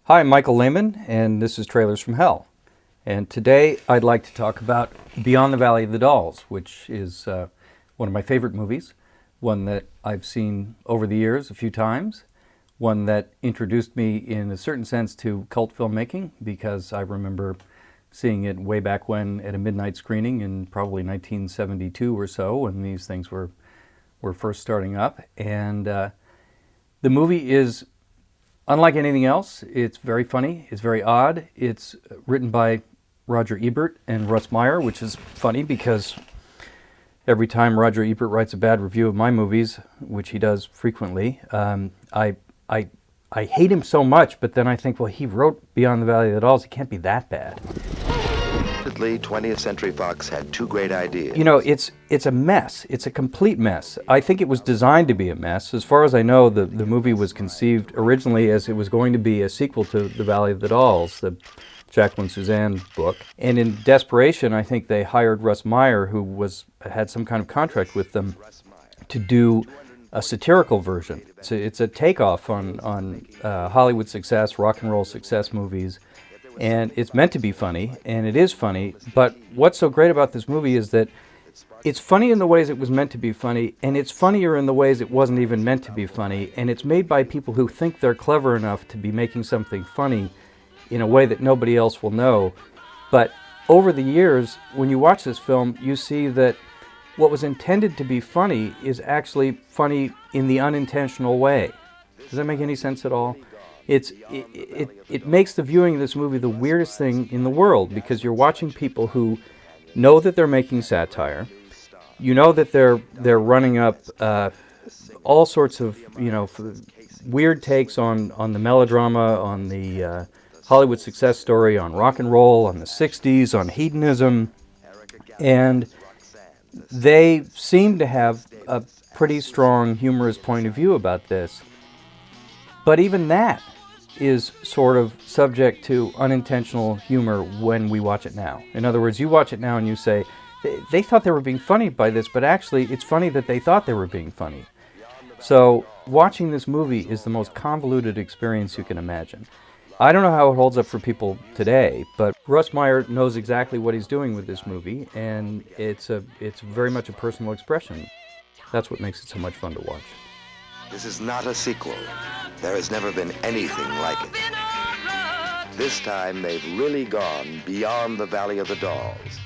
Hi, I'm Michael Lehmann, and this is Trailers from Hell. And today I'd like to talk about Beyond the Valley of the Dolls, which is one of my favorite movies, one that I've seen over the years a few times, one that introduced me in a certain sense to cult filmmaking, because I remember seeing it way back when at a midnight screening in probably 1972 or so, when these things were first starting up. And the movie is unlike anything else. It's very funny. It's very odd. It's written by Roger Ebert and Russ Meyer, which is funny because every time Roger Ebert writes a bad review of my movies, which he does frequently, I hate him so much, but then I think, well, he wrote Beyond the Valley of the Dolls. He can't be that bad. 20th Century Fox had two great ideas. You know, it's a mess. It's a complete mess. I think it was designed to be a mess. As far as I know, the movie was conceived originally as it was going to be a sequel to The Valley of the Dolls, the Jacqueline Suzanne book. And in desperation, I think they hired Russ Meyer, who had some kind of contract with them, to do a satirical version. It's a takeoff on Hollywood success, rock and roll success movies. And it's meant to be funny, and it is funny, but what's so great about this movie is that it's funny in the ways it was meant to be funny, and it's funnier in the ways it wasn't even meant to be funny, and it's made by people who think they're clever enough to be making something funny in a way that nobody else will know. But over the years, when you watch this film, you see that what was intended to be funny is actually funny in the unintentional way. Does that make any sense at all? It makes the viewing of this movie the weirdest thing in the world, because you're watching people who know that they're making satire. You know that they're running up all sorts of weird takes on the melodrama, on the Hollywood success story, on rock and roll, on the 60s, on hedonism, and they seem to have a pretty strong humorous point of view about this. But even that is sort of subject to unintentional humor when we watch it now. In other words, you watch it now and you say, they thought they were being funny by this, but actually it's funny that they thought they were being funny. So watching this movie is the most convoluted experience you can imagine. I don't know how it holds up for people today, but Russ Meyer knows exactly what he's doing with this movie, and it's very much a personal expression. That's what makes it so much fun to watch. This is not a sequel. There has never been anything like it. This time they've really gone beyond the Valley of the Dolls.